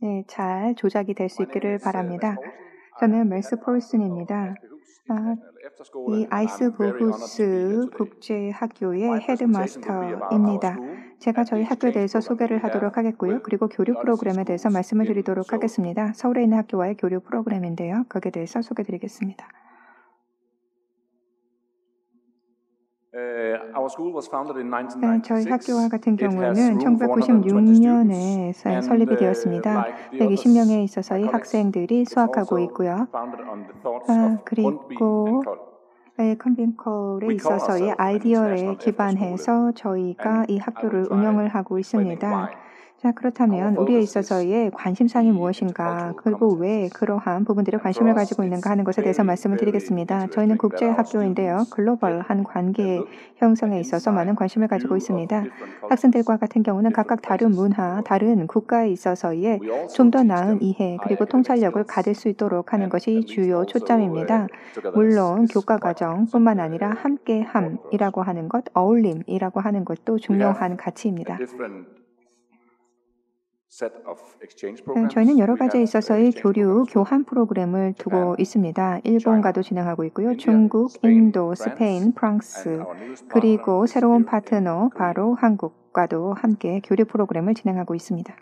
네, 잘 조작이 될 수 있기를 바랍니다. 저는 멜스 폴슨입니다. 이 아이스보후스 국제학교의 헤드마스터입니다. 제가 저희 학교에 대해서 소개를 하도록 하겠고요. 그리고 교류 프로그램에 대해서 말씀을 드리도록 하겠습니다. 서울에 있는 학교와의 교류 프로그램인데요. 거기에 대해서 소개드리겠습니다. 저희 학교와 같은 경우는 1996년에 설립이 되었습니다. 120명에 있어서의 학생들이 수학하고 있고요. 그리고 컨빈컬에 있어서의 아이디어에 기반해서 저희가 이 학교를 운영을 하고 있습니다. 자, 그렇다면 우리에 있어서의 관심사항이 무엇인가, 그리고 왜 그러한 부분들에 관심을 가지고 있는가 하는 것에 대해서 말씀을 드리겠습니다. 저희는 국제학교인데요. 글로벌한 관계 형성에 있어서 많은 관심을 가지고 있습니다. 학생들과 같은 경우는 각각 다른 문화, 다른 국가에 있어서의 좀 더 나은 이해, 그리고 통찰력을 가질 수 있도록 하는 것이 주요 초점입니다. 물론 교과과정뿐만 아니라 함께함이라고 하는 것, 어울림이라고 하는 것도 중요한 가치입니다. 저희는 여러 가지에 있어서의 교환 프로그램을 두고 있습니다. 일본과도 진행하고 있고요. 중국, 인도, 스페인, 프랑스, 그리고 새로운 파트너 바로 한국과도 함께 교류 프로그램을 진행하고 있습니다.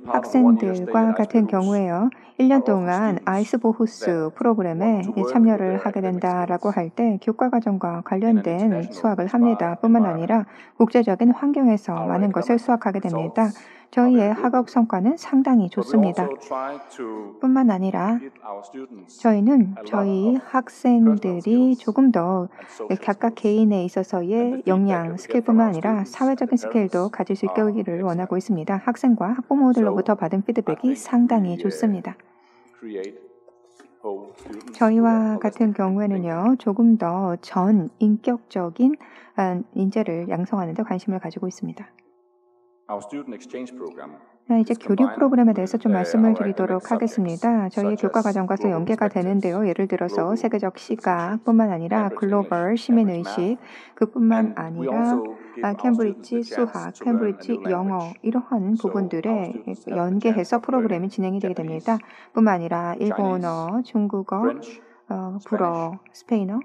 학생들과 같은 경우에요. 1년 동안 아이스보후스 프로그램에 참여를 하게 된다라고 할 때 교과과정과 관련된 수학을 합니다. 뿐만 아니라 국제적인 환경에서 많은 것을 수학하게 됩니다. 저희의 학업 성과는 상당히 좋습니다. 뿐만 아니라 저희는 저희 학생들이 조금 더 각각 개인에 있어서의 역량, 스킬뿐만 아니라 사회적인 스킬도 가질 수 있기를 원하고 있습니다. 학생과 학부모들로부터 받은 피드백이 상당히 좋습니다. 저희와 같은 경우에는요, 조금 더 인격적인 인재를 양성하는 데 관심을 가지고 있습니다. 이제 교류 프로그램에 대해서 좀 말씀을 드리도록 하겠습니다. 저희의 교과과정과도 연계가 되는데요. 예를 들어서 세계적 시각뿐만 아니라 글로벌 시민의식, 그뿐만 아니라 캠브리지 수학, 캠브리지 영어 이러한 부분들에 연계해서 프로그램이 진행이 되게 됩니다. 뿐만 아니라 일본어, 중국어, 불어, 스페인어,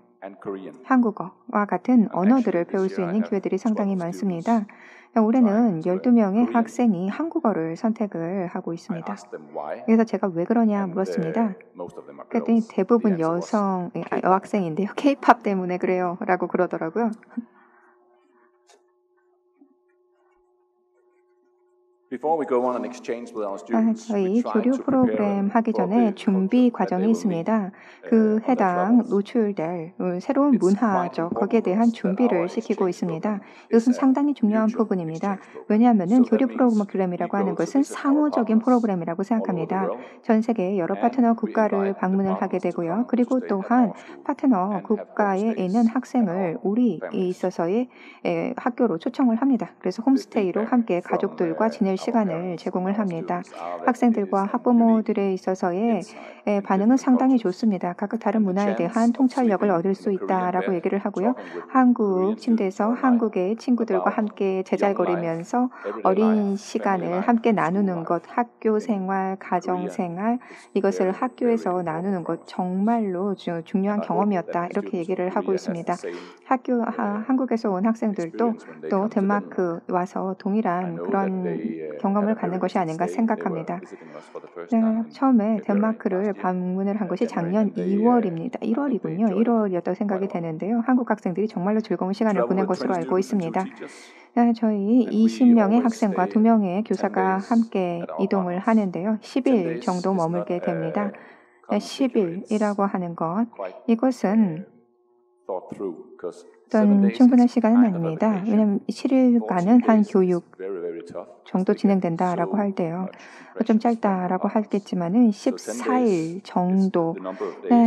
한국어와 같은 언어들을 배울 수 있는 기회들이 상당히 많습니다. 올해는 12명의 학생이 한국어를 선택을 하고 있습니다. 그래서 제가 왜 그러냐 물었습니다. 그랬더니 대부분 여학생인데요. K-팝 때문에 그래요 라고 그러더라고요. 저희 교류 프로그램 하기 전에 준비 과정이 있습니다. 그 해당 노출될 새로운 문화죠. 거기에 대한 준비를 시키고 있습니다. 이것은 상당히 중요한 부분입니다. 왜냐하면 교류 프로그램이라고 하는 것은 상호적인 프로그램이라고 생각합니다. 전 세계 여러 파트너 국가를 방문을 하게 되고요. 그리고 또한 파트너 국가에 있는 학생을 우리에 있어서의 학교로 초청을 합니다. 그래서 홈스테이로 함께 가족들과 지낼 시간을 제공을 합니다. 학생들과 학부모들에 있어서의 반응은 상당히 좋습니다. 각각 다른 문화에 대한 통찰력을 얻을 수 있다라고 얘기를 하고요. 한국 침대에서 한국의 친구들과 함께 제잘거리면서 어린 시간을 함께 나누는 것, 학교 생활, 가정 생활, 이것을 학교에서 나누는 것 정말로 중요한 경험이었다. 이렇게 얘기를 하고 있습니다. 한국에서 온 학생들도 또 덴마크 와서 동일한 그런 경험을 갖는 것이 아닌가 생각합니다. 처음에 덴마크를 방문을 한 것이 작년 2월입니다. 1월이군요. 1월이었다고 생각이 되는데요. 한국 학생들이 정말로 즐거운 시간을 보낸 것으로 알고 있습니다. 저희 20명의 학생과 2명의 교사가 함께 이동을 하는데요. 10일 정도 머물게 됩니다. 10일이라고 하는 것, 이것은 어떤 충분한 시간은 아닙니다. 왜냐하면 7일간은 한 교육 정도 진행된다라고 할 때요. 좀 짧다라고 하겠지만은 14일 정도.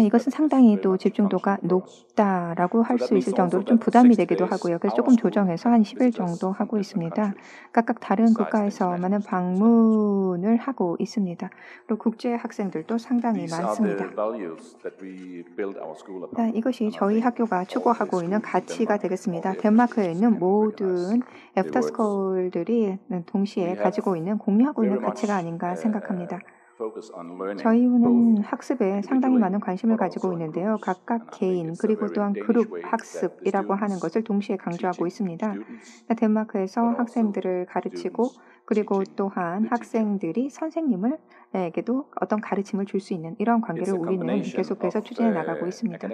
이것은 상당히 또 집중도가 높다라고 할 수 있을 정도로 좀 부담이 되기도 하고요. 그래서 조금 조정해서 한 10일 정도 하고 있습니다. 각각 다른 국가에서 많은 방문을 하고 있습니다. 그리고 국제 학생들도 상당히 많습니다. 이것이 저희 학교가 덴마크가 추구하고 있는 가치가 되겠습니다. 덴마크에 있는 모든 애프터스쿨들이 동시에 가지고 있는 공유하고 있는 가치가 아니가 생각합니다. 저희는 학습에 상당히 많은 관심을 가지고 있는데요. 각각 개인 그리고 또한 그룹 학습이라고 하는 것을 동시에 강조하고 있습니다. 덴마크에서 학생들을 가르치고 그리고 또한 학생들이 선생님에게도 어떤 가르침을 줄 수 있는 이런 관계를 우리는 계속해서 추진해 나가고 있습니다.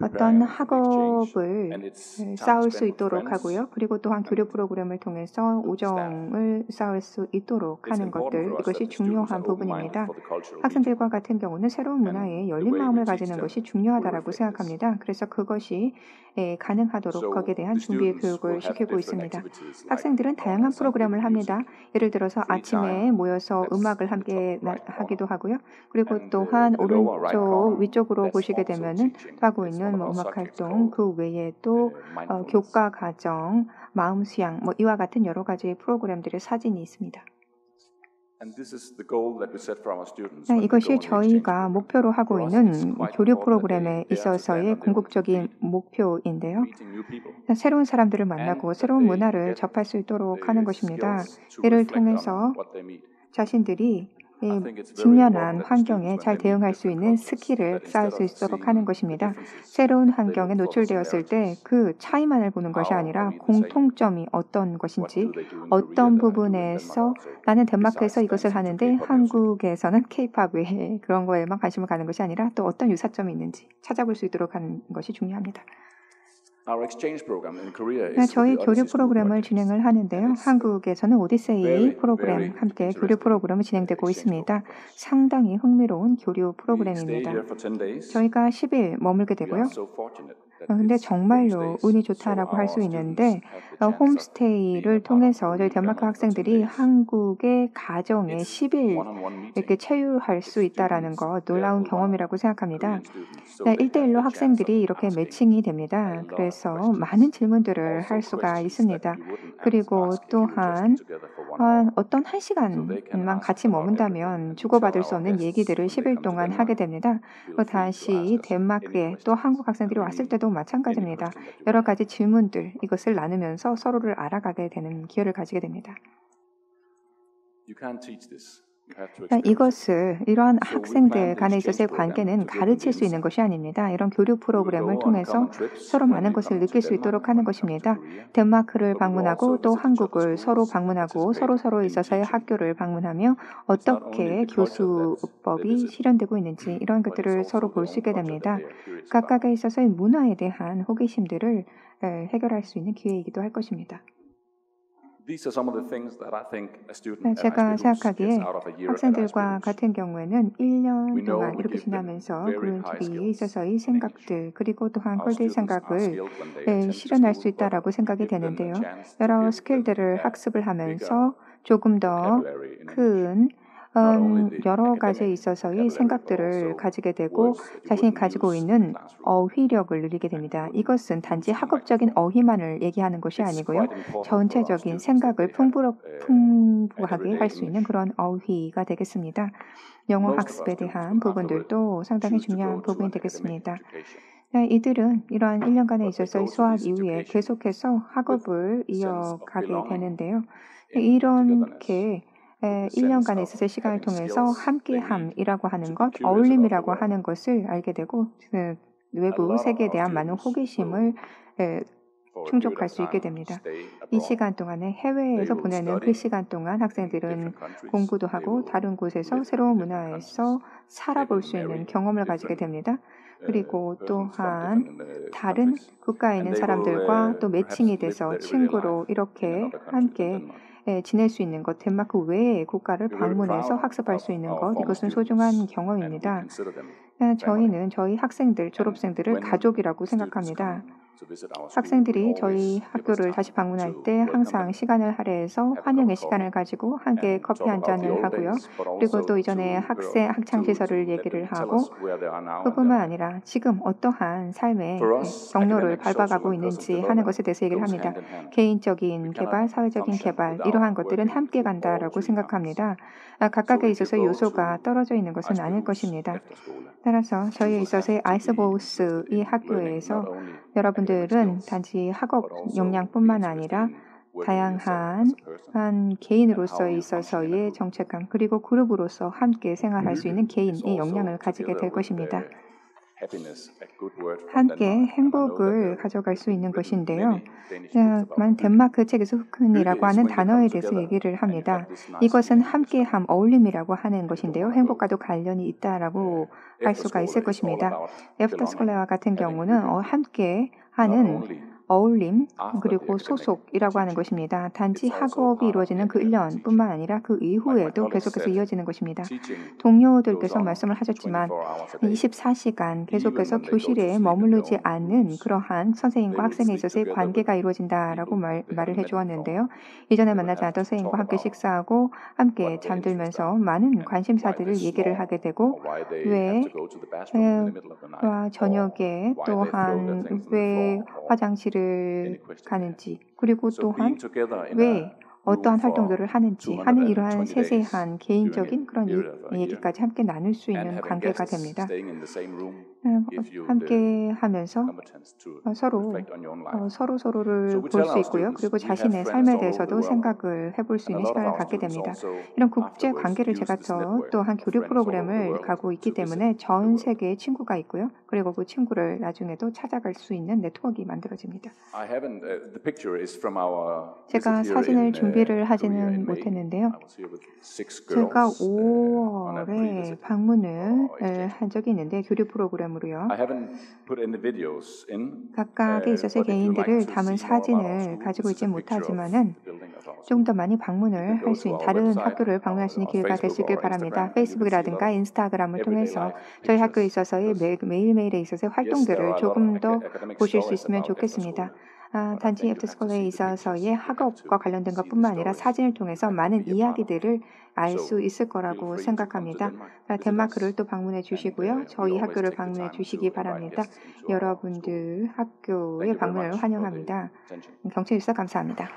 어떤 학업을 쌓을 수 있도록 하고요. 그리고 또한 교류 프로그램을 통해서 우정을 쌓을 수 있도록 하는 것들, 이것이 중요한 부분입니다. 학생들과 같은 경우는 새로운 문화에 열린 마음을 가지는 것이 중요하다고 생각합니다. 그래서 그것이 가능하도록 거기에 대한 준비 교육을 시키고 있습니다. 학생들은 다양한 프로그램을 합니다. 예를 들어서 아침에 모여서 음악을 함께 하기도 하고요. 그리고 또한 오른쪽 위쪽으로 보시게 되면은 하고 있는 음악 활동, 그 외에도 교과 과정, 마음 수양, 이와 같은 여러 가지 프로그램들의 사진이 있습니다. 이것이 저희가 목표로 하고 있는 교류 프로그램에 있어서의 궁극적인 목표인데요. 새로운 사람들을 만나고 새로운 문화를 접할 수 있도록 하는 것입니다. 이를 통해서 자신들이 직면한 환경에 잘 대응할 수 있는 스킬을 쌓을 수 있도록 하는 것입니다. 새로운 환경에 노출되었을 때 그 차이만을 보는 것이 아니라 공통점이 어떤 것인지, 어떤 부분에서 나는 덴마크에서 이것을 하는데 한국에서는 케이팝 외에 그런 거에만 관심을 가는 것이 아니라 또 어떤 유사점이 있는지 찾아볼 수 있도록 하는 것이 중요합니다. 저희 교류 프로그램을 진행을 하는데요. 한국에서는 오디세이 프로그램 함께 교류 프로그램이 진행되고 있습니다. 상당히 흥미로운 교류 프로그램입니다. 저희가 10일 머물게 되고요. 근데 정말로 운이 좋다라고 할 수 있는데 홈스테이를 통해서 저희 덴마크 학생들이 한국의 가정에 10일 이렇게 체류할 수 있다는 것 놀라운 경험이라고 생각합니다. 1대1로 학생들이 이렇게 매칭이 됩니다. 그래서 많은 질문들을 할 수가 있습니다. 그리고 또한 어떤 1시간만 같이 머문다면 주고받을 수 없는 얘기들을 10일 동안 하게 됩니다. 다시 덴마크에 또 한국 학생들이 왔을 때도 마찬가지입니다. 여러 가지 질문들, 이것을 나누면서 서로를 알아가게 되는 기회를 가지게 됩니다. 이것을 이러한 학생들 간에 있어서의 관계는 가르칠 수 있는 것이 아닙니다. 이런 교류 프로그램을 통해서 서로 많은 것을 느낄 수 있도록 하는 것입니다. 덴마크를 방문하고 또 한국을 서로 방문하고 서로 있어서의 학교를 방문하며 어떻게 교수법이 실현되고 있는지 이런 것들을 서로 볼 수 있게 됩니다. 각각에 있어서의 문화에 대한 호기심들을 해결할 수 있는 기회이기도 할 것입니다. 제가 생각하기에 학생들과 같은 경우에는 1년 동안 이렇게 지나면서 그들이 있어서의 생각들 그리고 또한 콜드의 생각을 실현할 수 있다라고 생각이 되는데요. 여러 스킬들을 학습을 하면서 조금 더 큰 여러 가지에 있어서의 생각들을 가지게 되고 자신이 가지고 있는 어휘력을 늘리게 됩니다. 이것은 단지 학업적인 어휘만을 얘기하는 것이 아니고요. 전체적인 생각을 풍부하게 할 수 있는 그런 어휘가 되겠습니다. 영어 학습에 대한 부분들도 상당히 중요한 부분이 되겠습니다. 이들은 이러한 1년간에 있어서의 수업 이후에 계속해서 학업을 이어가게 되는데요. 이렇게 1년간에 있어서의 시간을 통해서 함께함이라고 하는 것, 어울림이라고 하는 것을 알게 되고 외부 세계에 대한 많은 호기심을 충족할 수 있게 됩니다. 이 시간 동안에 해외에서 보내는 그 시간 동안 학생들은 공부도 하고 다른 곳에서 새로운 문화에서 살아볼 수 있는 경험을 가지게 됩니다. 그리고 또한 다른 국가에 있는 사람들과 또 매칭이 돼서 친구로 이렇게 함께 지낼 수 있는 것, 덴마크 외의 국가를 방문해서 학습할 수 있는 것, 이것은 소중한 경험입니다. 저희는 저희 학생들, 졸업생들을 가족이라고 생각합니다. 학생들이 저희 학교를 다시 방문할 때 항상 시간을 할애해서 환영의 시간을 가지고 함께 커피 한 잔을 하고요. 그리고 또 이전에 학창시설을 얘기를 하고 그뿐만 아니라 지금 어떠한 삶의 경로를 밟아가고 있는지 하는 것에 대해서 얘기를 합니다. 개인적인 개발, 사회적인 개발 이러한 것들은 함께 간다라고 생각합니다. 각각에 있어서 요소가 떨어져 있는 것은 아닐 것입니다. 따라서 저희에 있어서의 아이스보스 이 학교에서 여러분들은 단지 학업 역량뿐만 아니라 다양한 한 개인으로서 있어서의 정체감 그리고 그룹으로서 함께 생활할 수 있는 개인의 역량을 가지게 될 것입니다. 함께 행복을 가져갈 수 있는 것인데요. 덴마크 책에서 후큰이라고 하는 단어에 대해서 얘기를 합니다. 이것은 함께함, 어울림이라고 하는 것인데요. 행복과도 관련이 있다라고 할 수가 있을 것입니다. 애프터스쿨레와 같은 경우는 함께 하는 어울림 그리고 소속이라고 하는 것입니다. 단지 학업이 이루어지는 그 1년뿐만 아니라 그 이후에도 계속해서 이어지는 것입니다. 동료들께서 말씀을 하셨지만 24시간 계속해서 교실에 머무르지 않는 그러한 선생님과 학생에 있어서의 관계가 이루어진다라고 말을 해주었는데요. 이전에 만나지 않던 선생님과 함께 식사하고 함께 잠들면서 많은 관심사들을 얘기를 하게 되고 왜 저녁에 또한 왜 화장실을 가는지 그리고 또한 왜 어떠한 활동들을 하는지 하는 이러한 세세한 개인적인 그런 얘기까지 함께 나눌 수 있는 관계가 됩니다. 함께 하면서 서로를 볼 수 있고요. 그리고 자신의 삶에 대해서도 생각을 해볼 수 있는 시간을 갖게 됩니다. 이런 국제 관계를 제가 또한 교류 프로그램을 가고 있기 때문에 전 세계에 친구가 있고요. 그리고 그 친구를 나중에도 찾아갈 수 있는 네트워크가 만들어집니다. 제가 사진을 준비를 하지는 못했는데요. 제가 5월에 방문을 한 적이 있는데 교류 프로그램으로요. 각각에 있어서 개인들을 담은 사진을 가지고 있지 못하지만은 좀 더 많이 방문을 할 수 있는 다른 학교를 방문할 수 있는 기회가 될 수 있길 바랍니다. 페이스북이라든가 인스타그램을 통해서 저희 학교에 있어서의 매일매일에 있어서의 활동들을 조금 더 보실 수 있으면 좋겠습니다. 단지 애프터스쿨에 있어서의 학업과 관련된 것뿐만 아니라 사진을 통해서 많은 이야기들을 알 수 있을 거라고 생각합니다. 덴마크를 또 방문해 주시고요. 저희 학교를 방문해 주시기 바랍니다. 여러분들 학교에 방문을 환영합니다. 경청해 주셔서 감사합니다.